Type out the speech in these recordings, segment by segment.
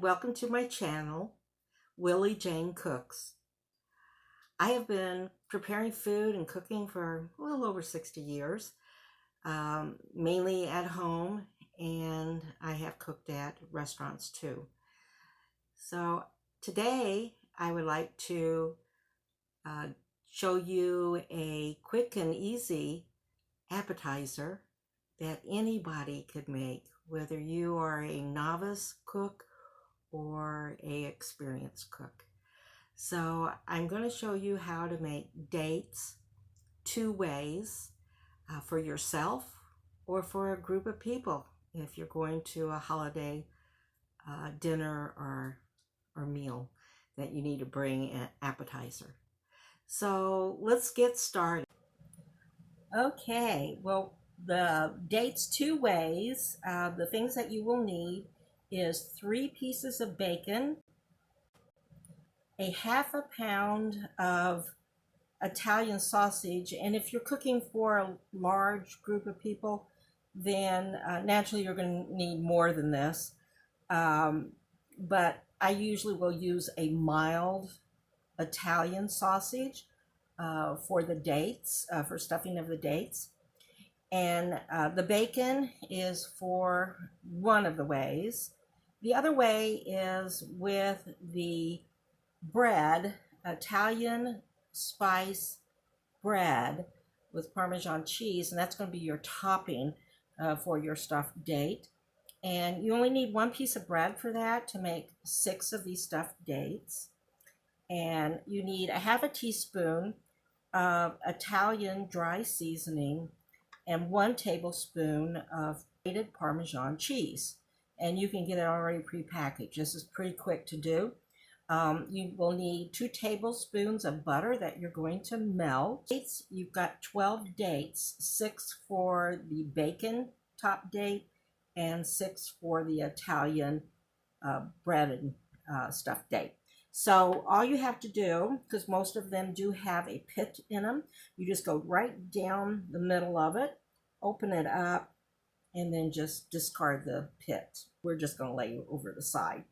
welcome to my channel, Willie Jane Cooks. I have been preparing food and cooking for a little over 60 years, mainly at home, and I have cooked at restaurants too. So today I would like to show you a quick and easy appetizer that anybody could make, whether you are a novice cook or a experienced cook. So I'm going to show you how to make dates two ways for yourself or for a group of people if you're going to a holiday dinner or meal that you need to bring an appetizer. So let's get started. Okay, well, the dates two ways, the things that you will need is 3 pieces of bacon, a half a pound of Italian sausage, and if you're cooking for a large group of people, then naturally you're going to need more than this. But I usually will use a mild Italian sausage for the dates, for stuffing of the dates. And the bacon is for one of the ways. The other way is with the bread, Italian spice bread with Parmesan cheese, and that's going to be your topping for your stuffed date. And you only need 1 piece of bread for that to make 6 of these stuffed dates. And you need a half a teaspoon of Italian dry seasoning and 1 tablespoon of grated Parmesan cheese. And you can get it already prepackaged. This is pretty quick to do. You will need 2 tablespoons of butter that you're going to melt. Dates, you've got 12 dates, 6 for the bacon top date and 6 for the Italian bread and stuffed date. So all you have to do, because most of them do have a pit in them, you just go right down the middle of it, open it up, and then just discard the pit. We're just going to lay over the side.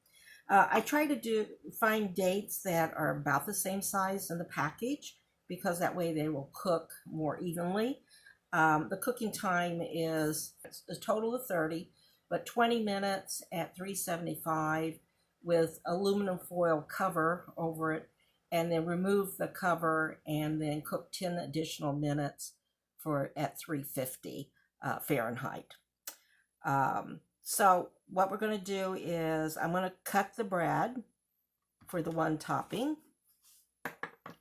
I try to find dates that are about the same size in the package, because that way they will cook more evenly. The cooking time is a total of 30, but 20 minutes at 375 with aluminum foil cover over it, and then remove the cover and then cook 10 additional minutes at 350 Fahrenheit. So what we're going to do is I'm going to cut the bread for the 1 topping,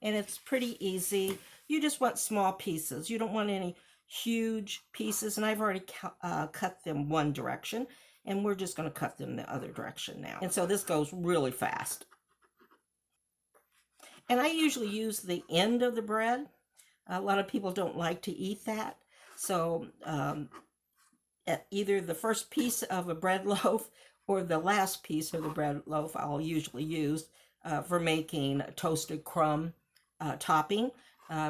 and it's pretty easy. You just want small pieces. You don't want any huge pieces, and I've already cut them one direction, and we're just going to cut them the other direction now. And so this goes really fast. And I usually use the end of the bread. A lot of people don't like to eat that, so either the first piece of a bread loaf or the last piece of the bread loaf I'll usually use for making toasted crumb topping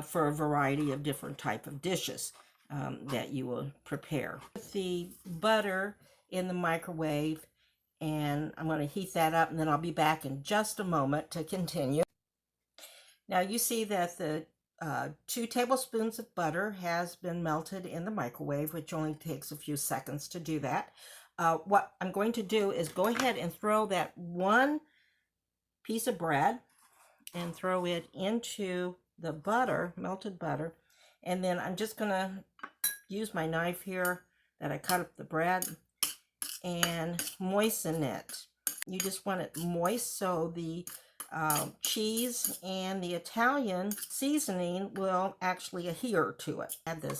for a variety of different type of dishes that you will prepare. Put the butter in the microwave, and I'm going to heat that up, and then I'll be back in just a moment to continue. Now you see that the 2 tablespoons of butter has been melted in the microwave, which only takes a few seconds to do that. What I'm going to do is go ahead and throw that 1 piece of bread and throw it into the butter, melted butter, and then I'm just going to use my knife here that I cut up the bread and moisten it. You just want it moist so the cheese and the Italian seasoning will actually adhere to it. Add this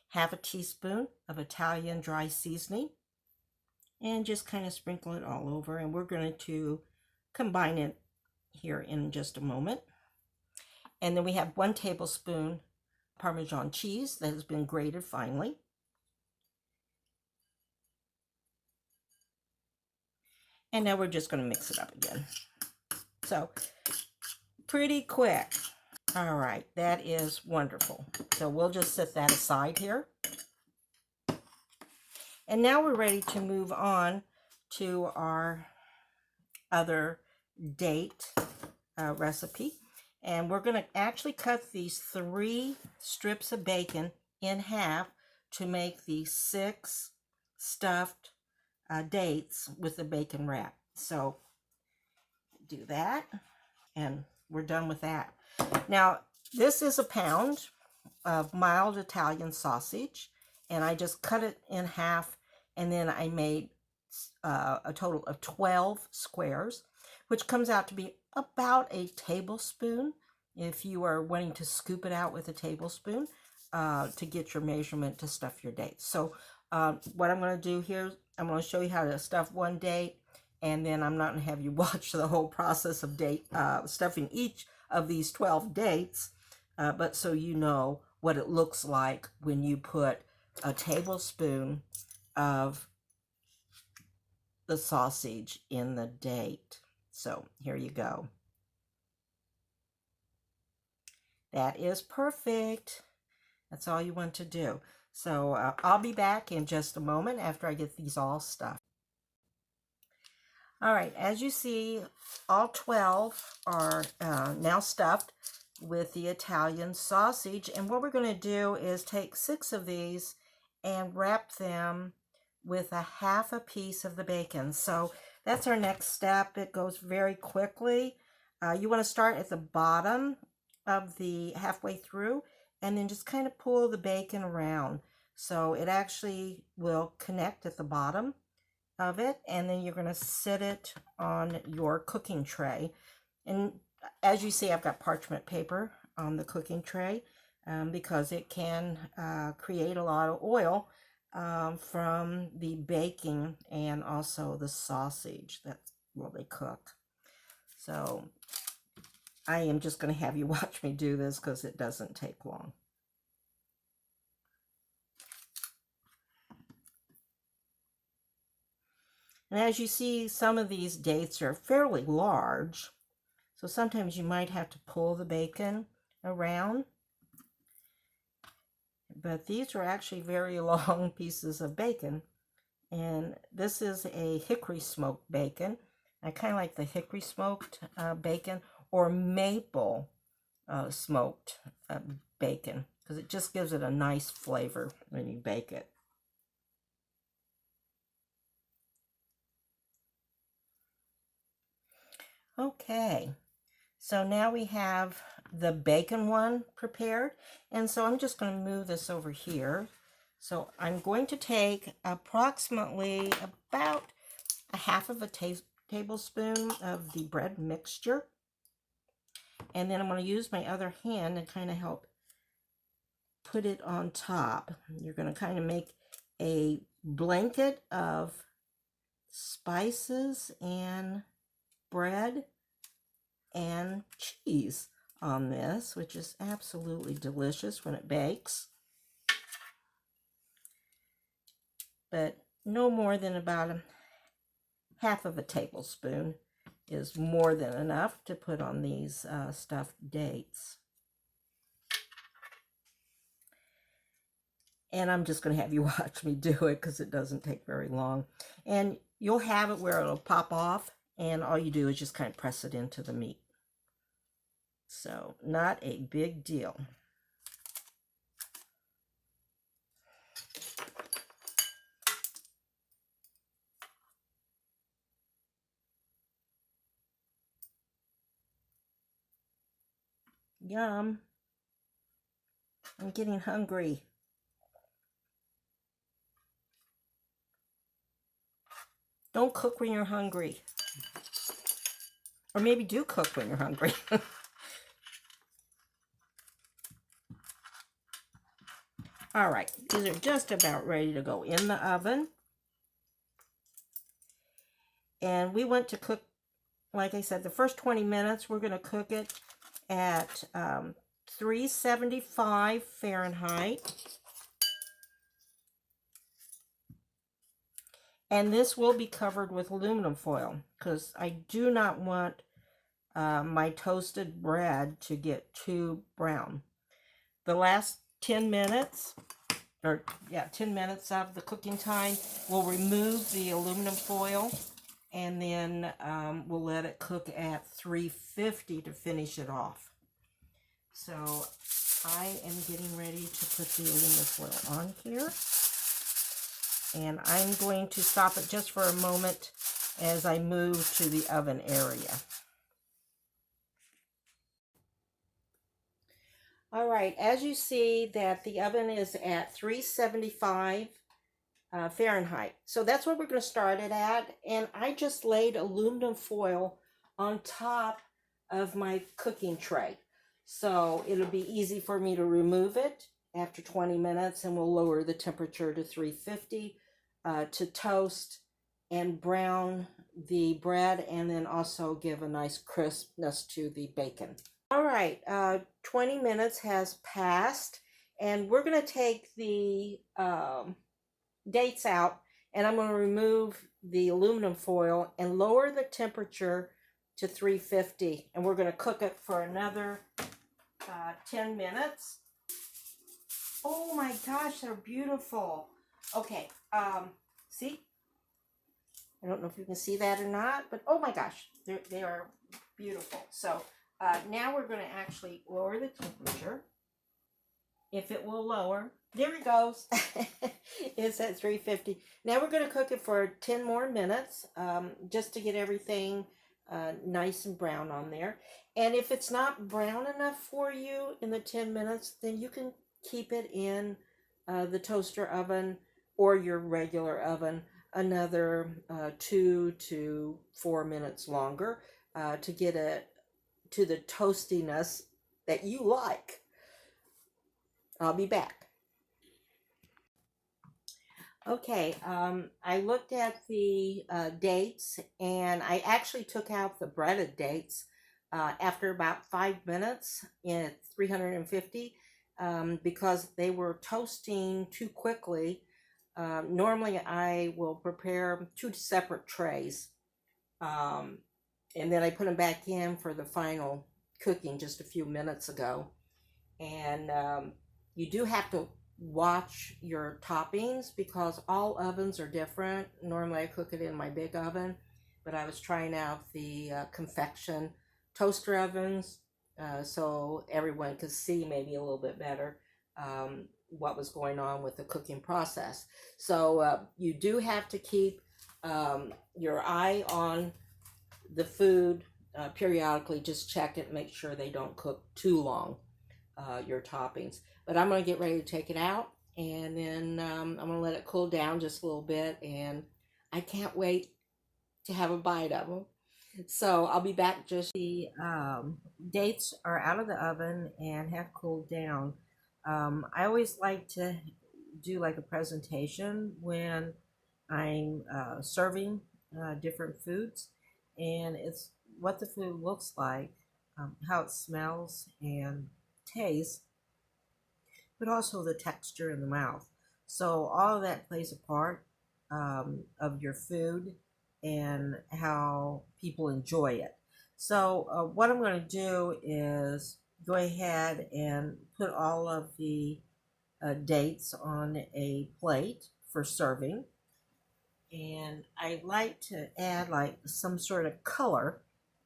half a teaspoon of Italian dry seasoning and just kind of sprinkle it all over, and we're going to combine it here in just a moment. And then we have 1 tablespoon Parmesan cheese that has been grated finely. And now we're just going to mix it up again. So pretty quick. All right, that is wonderful. So we'll just set that aside here. And now we're ready to move on to our other date recipe. And we're going to actually cut these 3 strips of bacon in half to make the 6 stuffed dates with the bacon wrap. So do that, and we're done with that. Now, this is a pound of mild Italian sausage, and I just cut it in half, and then I made a total of 12 squares, which comes out to be about a tablespoon if you are wanting to scoop it out with a tablespoon to get your measurement to stuff your dates. So what I'm going to do here, I'm going to show you how to stuff one date, and then I'm not going to have you watch the whole process of stuffing each of these 12 dates, but so you know what it looks like when you put a tablespoon of the sausage in the date. So here you go. That is perfect. That's all you want to do. So I'll be back in just a moment after I get these all stuffed. All right, as you see, all 12 are now stuffed with the Italian sausage. And what we're going to do is take 6 of these and wrap them with a half a piece of the bacon. So that's our next step. It goes very quickly. You want to start at the bottom of the halfway through and then just kind of pull the bacon around. So it actually will connect at the bottom of it, and then you're going to sit it on your cooking tray. And as you see, I've got parchment paper on the cooking tray because it can create a lot of oil from the baking and also the sausage that will they cook. So I am just going to have you watch me do this because it doesn't take long. And as you see, some of these dates are fairly large, so sometimes you might have to pull the bacon around. But these are actually very long pieces of bacon. And this is a hickory smoked bacon. I kind of like the hickory smoked bacon or maple smoked bacon because it just gives it a nice flavor when you bake it. Okay, so now we have the bacon one prepared, and so I'm just going to move this over here. So I'm going to take approximately about a half of a tablespoon of the bread mixture, and then I'm going to use my other hand and kind of help put it on top. You're going to kind of make a blanket of spices and bread and cheese on this, which is absolutely delicious when it bakes. But no more than about a half of a tablespoon is more than enough to put on these stuffed dates. And I'm just going to have you watch me do it because it doesn't take very long. And you'll have it where it'll pop off, and all you do is just kind of press it into the meat. So, not a big deal. Yum. I'm getting hungry. Don't cook when you're hungry. Or maybe do cook when you're hungry. All right, these are just about ready to go in the oven. And we want to cook, like I said, the first 20 minutes, we're going to cook it at 375 Fahrenheit. And this will be covered with aluminum foil because I do not want my toasted bread to get too brown. The last 10 minutes, 10 minutes of the cooking time, we'll remove the aluminum foil and then we'll let it cook at 350 to finish it off. So I am getting ready to put the aluminum foil on here, and I'm going to stop it just for a moment as I move to the oven area. All right, as you see that the oven is at 375 Fahrenheit. So that's what we're going to start it at. And I just laid aluminum foil on top of my cooking tray. So it'll be easy for me to remove it after 20 minutes, and we'll lower the temperature to 350 to toast and brown the bread, and then also give a nice crispness to the bacon. All right, 20 minutes has passed, and we're going to take the dates out, and I'm going to remove the aluminum foil and lower the temperature to 350, and we're going to cook it for another 10 minutes. Oh my gosh, they're beautiful. Okay, see? I don't know if you can see that or not, but oh my gosh, they are beautiful. So now we're going to actually lower the temperature. If it will lower, there it goes. It's at 350. Now we're going to cook it for 10 more minutes, just to get everything nice and brown on there. And if it's not brown enough for you in the 10 minutes, then you can keep it in the toaster oven or your regular oven another 2 to 4 minutes longer to get it to the toastiness that you like. I'll be back. Okay, I looked at the dates, and I actually took out the breaded dates after about 5 minutes at 350 because they were toasting too quickly. Normally I will prepare 2 separate trays, and then I put them back in for the final cooking just a few minutes ago. And you do have to watch your toppings because all ovens are different. Normally I cook it in my big oven, but I was trying out the convection toaster ovens so everyone could see maybe a little bit better what was going on with the cooking process. So you do have to keep your eye on the food periodically. Just check it, make sure they don't cook too long, your toppings. But I'm going to get ready to take it out, and then I'm going to let it cool down just a little bit, and I can't wait to have a bite of them. So I'll be back. Just the dates are out of the oven and have cooled down. I always like to do like a presentation when I'm serving different foods, and it's what the food looks like, how it smells and tastes, but also the texture in the mouth. So all of that plays a part of your food and how people enjoy it. So what I'm going to do is go ahead and put all of the dates on a plate for serving. And I like to add like some sort of color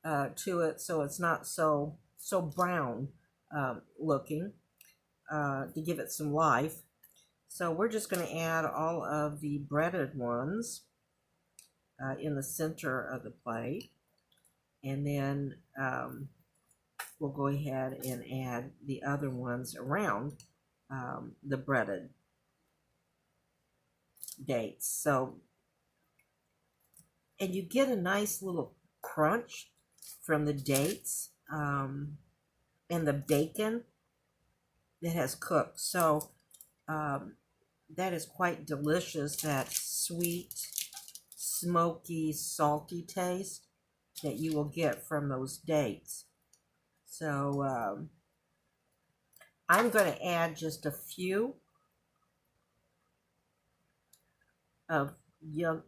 to it, so it's not so brown looking, to give it some life. So we're just going to add all of the breaded ones in the center of the plate, and then we'll go ahead and add the other ones around the breaded dates. So, and you get a nice little crunch from the dates and the bacon that has cooked. So that is quite delicious, that sweet, smoky, salty taste that you will get from those dates. So I'm going to add just a few of young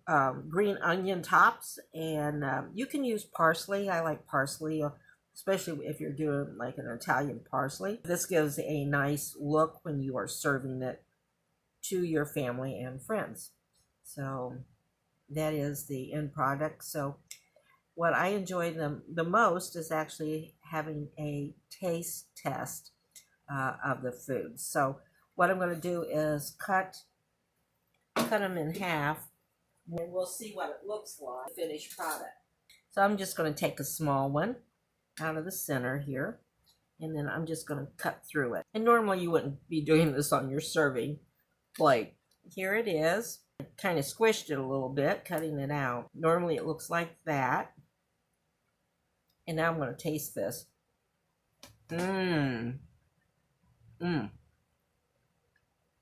green onion tops, and you can use parsley. I like parsley, especially if you're doing like an Italian parsley. This gives a nice look when you are serving it to your family and friends. So that is the end product. So what I enjoy the most is actually having a taste test of the food. So what I'm going to do is cut them in half, and we'll see what it looks like, the finished product. So I'm just going to take a small one out of the center here, and then I'm just going to cut through it. And normally you wouldn't be doing this on your serving plate. Here it is. I kind of squished it a little bit, cutting it out. Normally it looks like that. And now I'm going to taste this. Mmm. Mmm.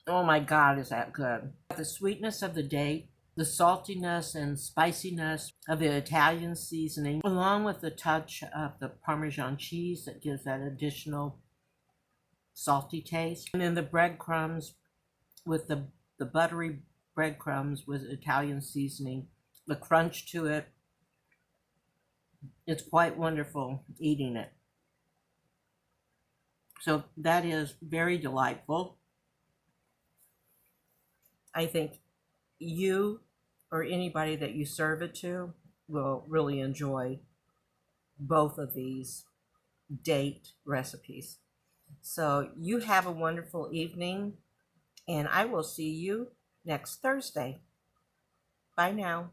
Oh my God, is that good. The sweetness of the date, the saltiness and spiciness of the Italian seasoning, along with the touch of the Parmesan cheese that gives that additional salty taste. And then the breadcrumbs with the buttery breadcrumbs with Italian seasoning, the crunch to it. It's quite wonderful eating it. So that is very delightful. I think you or anybody that you serve it to will really enjoy both of these date recipes. So you have a wonderful evening, and I will see you next Thursday. Bye now.